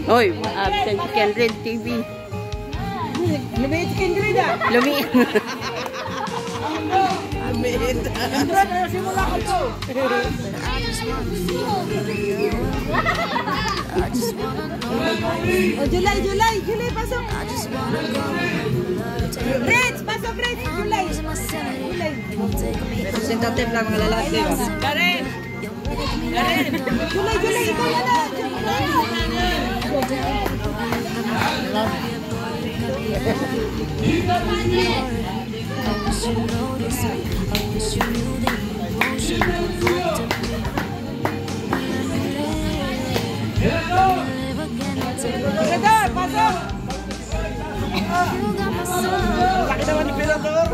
Oy, absent si Kendred TV. Lumiit si Kendred ah. Lumiit. Lumiit. Kendred, simula ko to. Oh, July, pasok. Reds, pasok Reds, July. Representative lang mga lalaki. Karen! July, ikaw na lang. Pilador, pasok! Laki naman ni Pilador!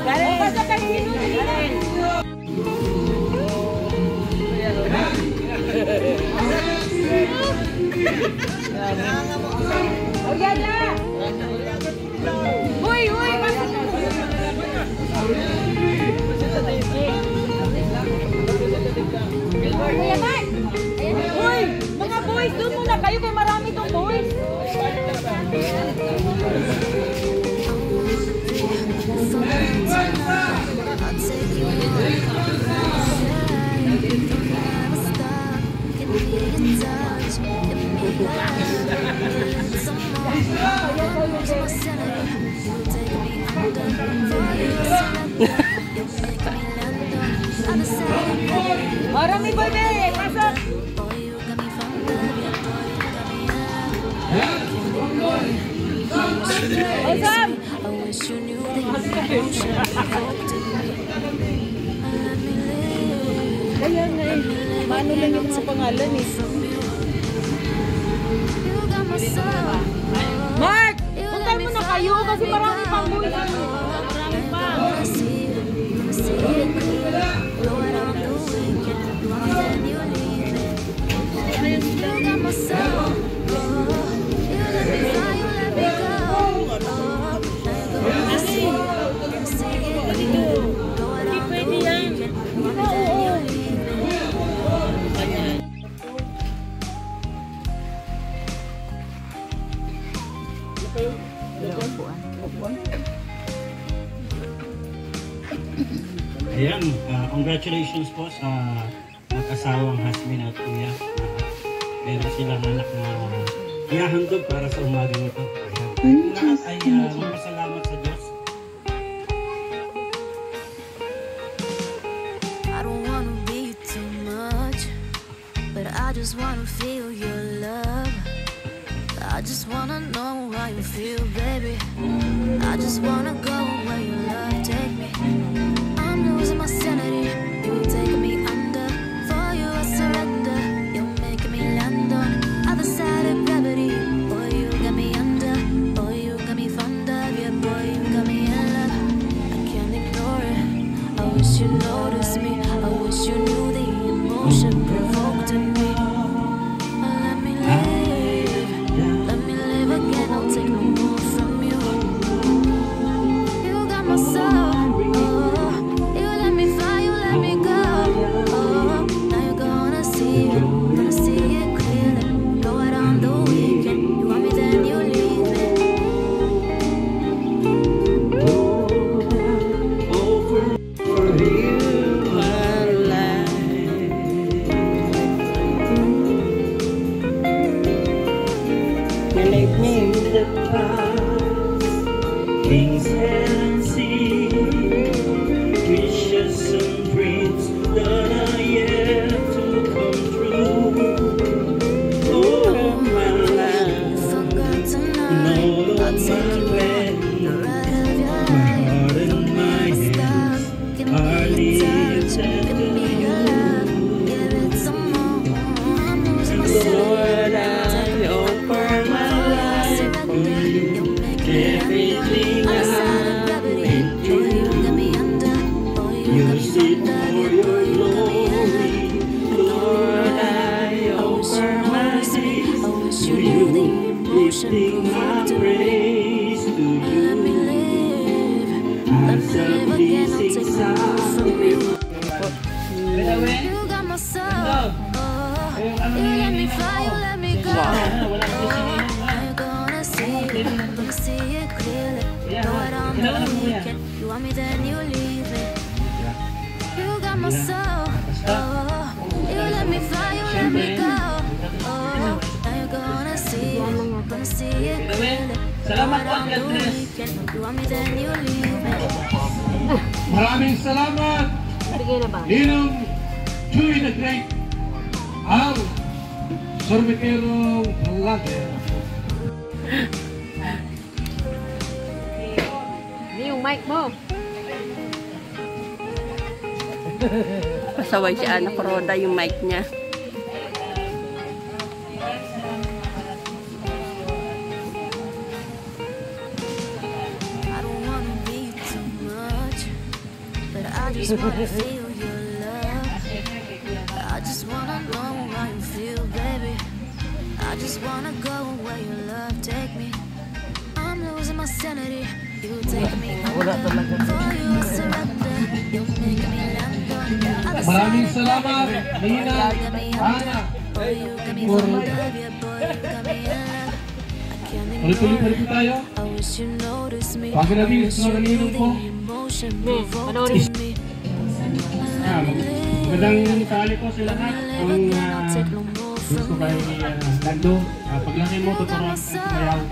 Galing! Pasok kay Sino! O yan na! Uy! Pasok! Uy! Mga boys! Doon muna kayo kay marami tong boys! Marami bebe! Pasok! Osam! Kaya nga eh. Paano lang yung mga pangalan eh. Mark! Puntay mo na kayo kasi marami pang boys. Marami pa. Ayan, congratulations po sa mag-asawang husband at kuya. Meron silang anak na ihahandog para sa umagang ito. Ayan. Lahat ay magpasalamat sa Diyos. I don't wanna be too much, but I just wanna feel your love. I just wanna know how you feel, baby. I just wanna go where your love take me. I'm losing my sanity. You're taking me under. For you I surrender. You're making me land on other side of gravity. Boy, you got me under. Boy, you got me fond of. Yeah, boy, you got me in love. I can't ignore it. I wish you noticed me. I wish you knew the emotion provoked in me. Let me live. Let me live again. I'll take no more from you. You got my soul. Kings and sea, wishes and dreams that are yet to come true. Oh, my life, and all of my land, my heart and my hands are lifted to you. And Lord, I offer my life for you. Everything use it for your glory, Lord. I offer my days to you, lifting my praise to you. As a You got my soul. You let me fly, you let me go. You're gonna see it clearly. Go out on the weekend. You want me, then you leave me. You got my soul. You let me fly, you let me go. Now you're gonna see it clearly. Go out on the weekend. You want me, then you leave me. Maraming salamat. Ninong Chuy the Great, ang sorbeterong vlogger. Ini yung mic mo. Pasaway si Anak Roda yung mic niya. I just wanna feel your love. I just wanna know how you feel, baby. I just wanna go where your love take me. I'm losing my sanity. You take me under. For you I surrender. You make me land on the other side. Maraming salamat, Nina, Ana. Boy, you got me fucked up, yeah, boy, you got me in love. I can't Tuloy-tuloy ignore. po tayo. I wish you noticed me. Pag natin sa mga ninong po. Emotion provoked me. Magandang tali po sa lahat. Ang gusto kay Lando. Paglaki mo, tuturuan ko sumayaw.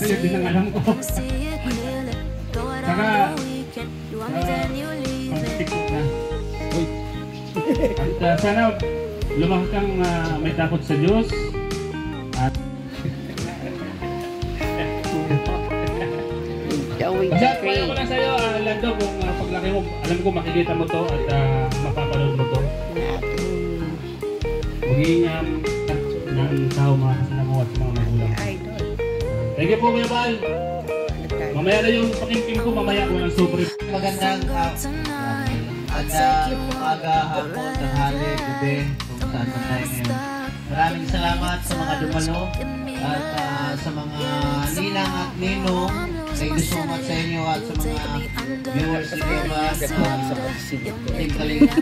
Kaya din ang alam ko. Saka, pang-tiktok na. At sana lumaki kang may takot sa Diyos. At Joey ko na sa'yo, Lando, kung paglaki mo, alam ko makikita mo to at mapapanood mo to. Magiging ng tao mga kasalamu at mga magulang. Thank you po, Kuya Bal. Mamaya na yung pakingking ko, mamaya ko ng super. Magandang umaga, hapon, tanghali, gabi, kung saan man tayo ngayon. Maraming salamat sa mga dumalo at sa mga ninang at ninong. Thank you so much sa inyo at sa mga viewers nito ba sa Team Kalinga.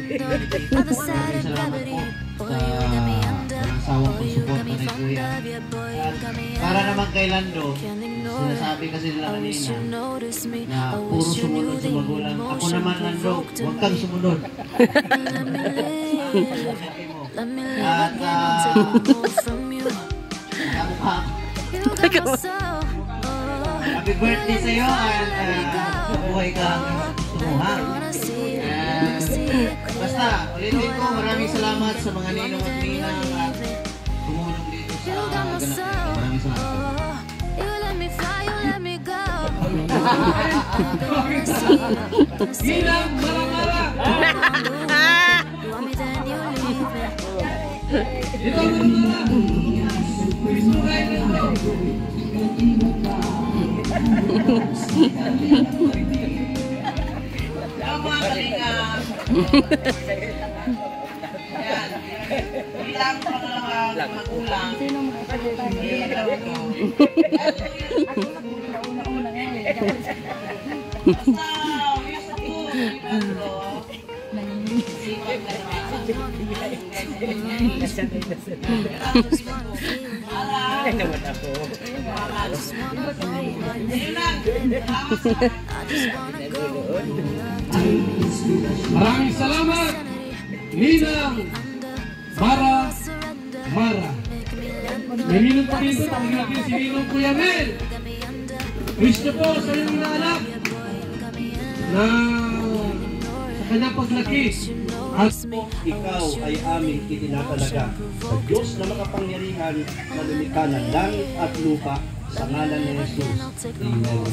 Maraming salamat po sa sawang pagsupport na kay Kuya. At para naman kay Lando, sinasabi kasi nila kanina na puro sumunod sa magulang. Ako naman, Lando, huwag kang sumunod. At happy birthday sa iyo at mabuhay ka hanggang gusto mo, ha? Basta, ulitin ko, maraming salamat sa mga ninong at ninang at tumulong dito sa ganap. Maraming salamat. Ninang Mara-Mara! Ito Mara-Mara! Gusto kayo nito! Tama, Kalinga! Yan. Bilang pangalawang magulang. Bilang ito. Maraming salamat, Ninang Mara-Mara. May ninong pa dito, tawagin natin si Ninong Kuya Mel. Wish niyo po sa inyong mga anak na sa kanyang paglaki at ikaw ay aming itinatalaga sa Diyos na makapangyarihan na lumikha ng langit at lupa sa ngalan ni Jesus. Amen.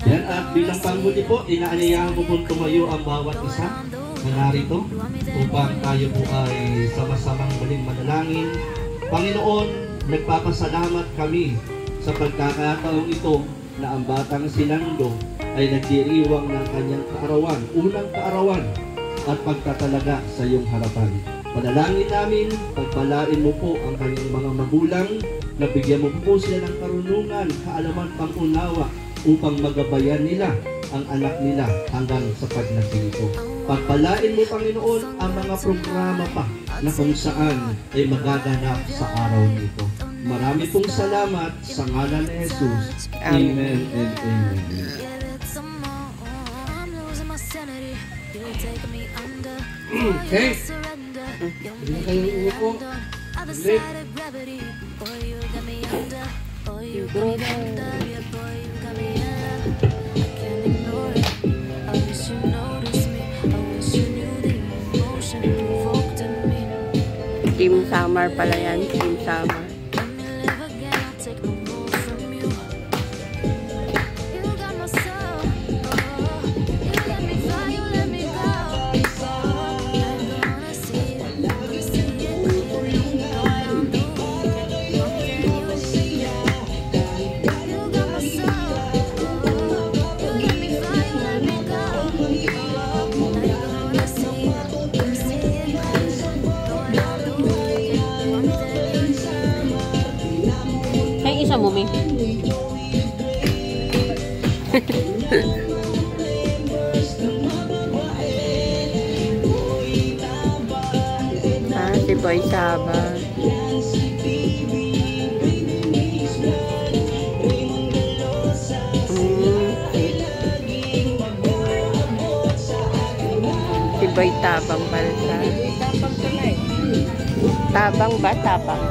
Yan at bilang pangbuti po, inaaniyahan ko po tumayo ang bawat isa na narito upang tayo po ay sama-samang muling manalangin. Panginoon, nagpapasalamat kami sa pagkakataong ito na ang batang si Lando ay nagdiriwang ng kanyang kaarawan, unang kaarawan at pagtatalaga sa iyong harapan. Panalangin namin, pagpalain mo po ang kanyang mga magulang, nabigyan mo po sila ng karunungan, kaalaman, pangunawa upang magabayan nila ang anak nila hanggang sa pagdating ko. Pagpalain mo, Panginoon, ang mga programa pa na kung saan ay magaganap sa araw nito. Marami pong salamat sa ngalan ni Jesus. Amen and amen. Okay. Hindi na kayo uupo. Ulit. Team Summer pala yan. Team Summer. Mumi. Si Boy Saba. Si Boy Tabang Balsa. Tabang ba? Tabang.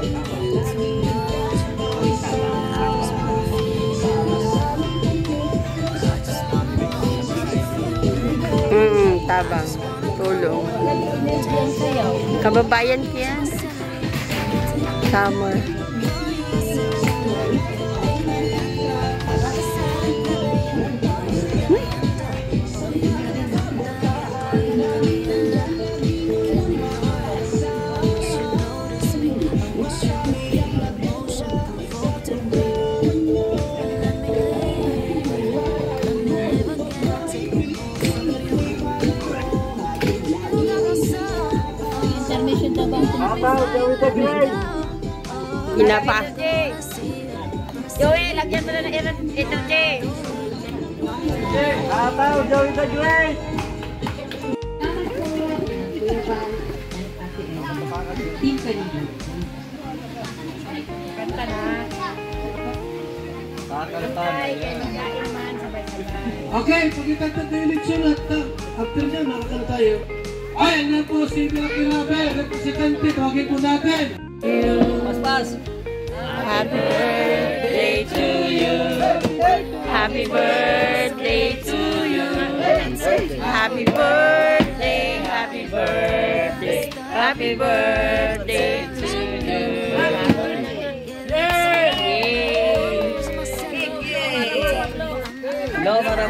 Tabang. Tulong. Kababayan ko yan. Summer. Ginapa. Joey, lagyan mo na ng energy. Ataw, Joey the Great! Kanta na. Okay, pagkikanta tayo eleksyon at after niya, nakakala tayo. Ay, ano po si Pirabe, representante, tawagin po natin. Pas. Happy birthday to you. Happy birthday to you. Happy birthday, happy birthday, happy birthday to you. Hello, Mara.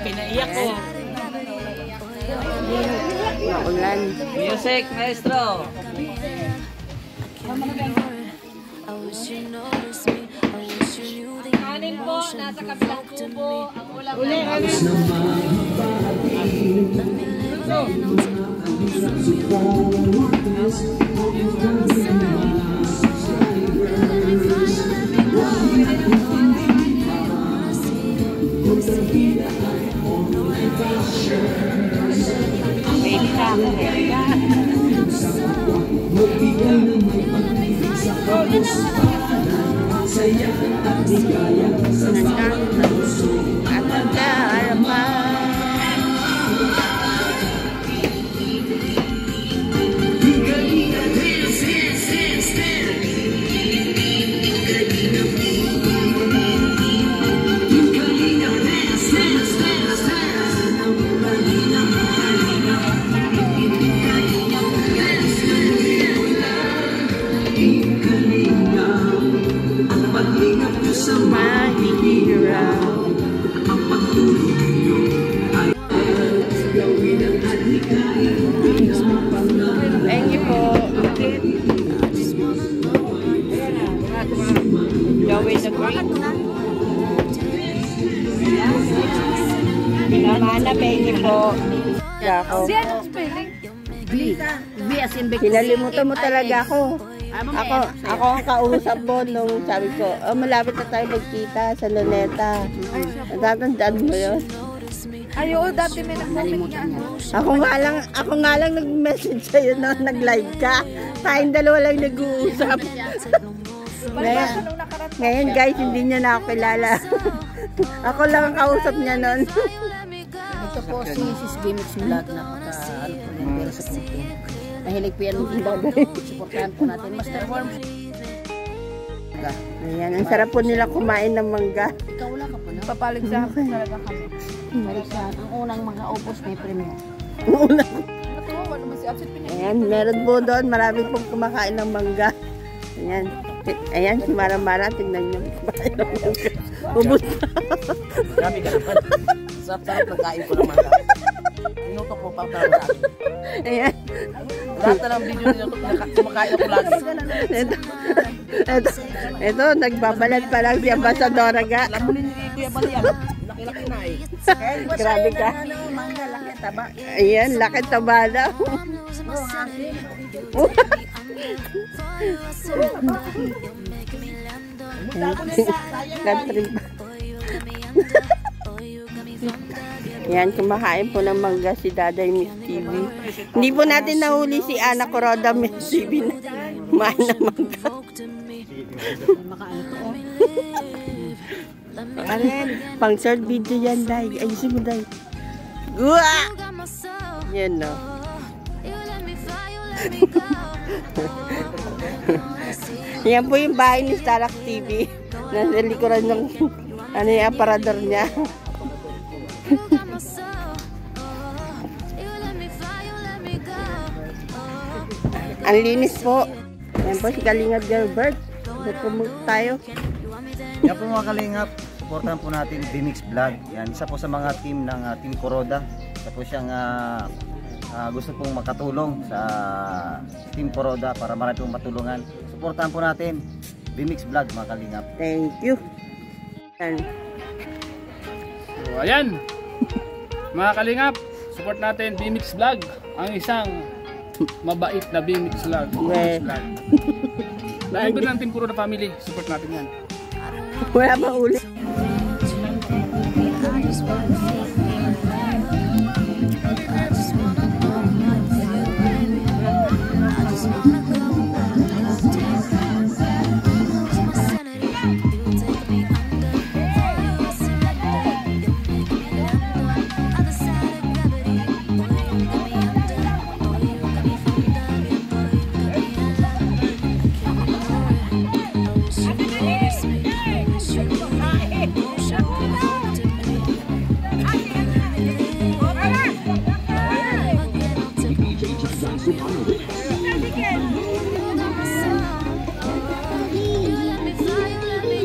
Pinaiyak ko. Ulan. Music, maestro. Kanin po, nasa kabilang kubo. Ang ulam Thank you po. Joey the Great. Pinamana, thank you po. Ako. B as in Victory. Kinalimutan mo talaga ako. Ako ang kausap mo nung sabi ko, oh, malapit na tayo magkita sa Luneta. Natatandaan mo yun? Ay, oo, dati may nag-comment niya. Ako nga lang nag-message sa'yo na nag-live ka. Tayong dalawa lang nag-uusap. Ngayon guys, hindi niya na ako kilala. Ako lang ang kausap niya nun. Ito po si Sis Gimmicks Vlog. Napaka-ano po yan, pero sa punto. Mahilig po yan ng bagay. Supportahan po natin. Master Worms. Ayan, ang sarap po nila kumain ng mangga. Ikaw wala ka po, no? Papaligsahan po talaga kami. Paligsahan. Ang unang mga opos may premium. Ayan, meron po doon. Marami pong kumakain ng mangga. Ayan. Ayan, si Mara-Mara. Tingnan niyo. Kumain ng mangga. Ubus na. Marami ka naman. Sarap-sarap ng kain ko naman. Minuto po pa para sa akin. Ayan. Lahat na lang video niyo kumakain ako lagi. Ito, nagbabalat pa lang si Ambassadora ga. Alam mo ni Kuya Balian, laki-laki na eh. Grabe ka. Mangga, laki, taba. Ayan, laki taba daw. Country ba? Yan, kumakain po ng mangga si Daday Miss TV. Hindi po natin nahuli si Ana Coroda Miss TV na kumain ng mangga. Pang short video yan, Day. Ayusin mo, Day. Uwa! Yan, no. Yan po yung bahay ni Starlock TV. Nasa likuran ng ano yung aparador niya. Ang linis po. Yan po si Kalingap Gilbert. Nagpumulot tayo. Yan po mga Kalingap. Supportan po natin Bimix Vlog. Yan, isa po sa mga team ng Team Coroda. Isa po siyang gusto pong makatulong sa Team Coroda para marami pong matulungan. Supportan po natin Bimix Vlog mga Kalingap. Thank you. Yan. So, ayan. Mga Kalingap, support natin Bimix Vlog. Ang isang mabait na Bimix Vlog. Lahat ko ng Team Coroda family. Support natin yan. Wala ba ulit?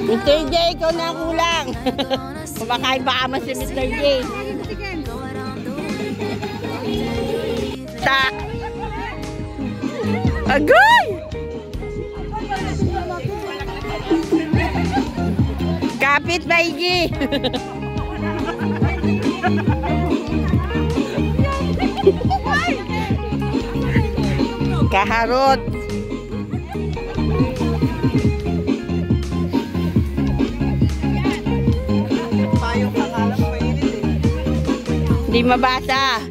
Mr. J, ikaw na kulang. Kumakain baka mas si Mr. J. Ta! Agoy! Kapit maigi! Kaharot! Hindi mabasa.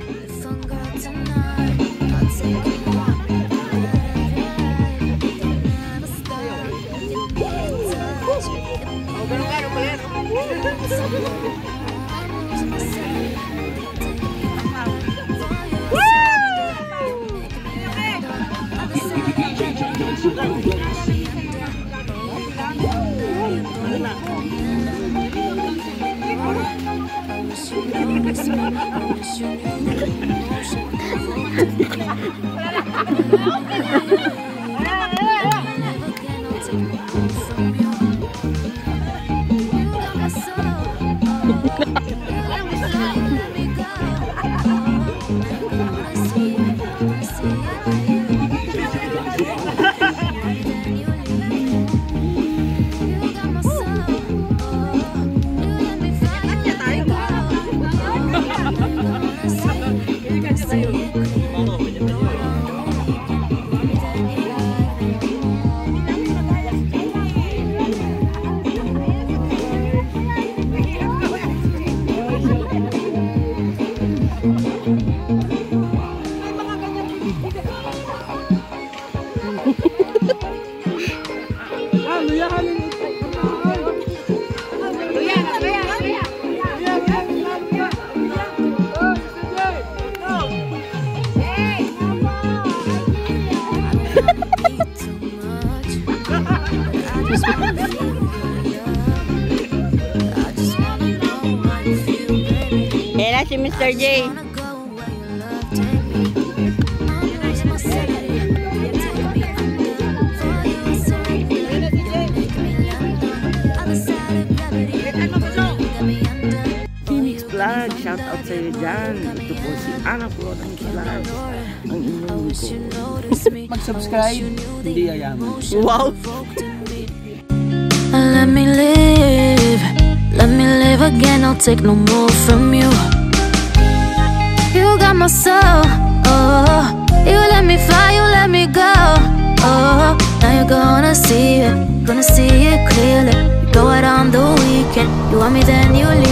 Yan na si Mr. J. Phoenix Vlog, shout out sa iyo dyan. Ito po si Ana Florang Vlog. Ang inyong ko. Mag-subscribe, hindi ayaman. Wow! Let me live again, I'll take no more from you. You got my soul, oh. You let me fly, you let me go, oh. Now you're gonna see it clearly. You go out on the weekend, you want me then you leave.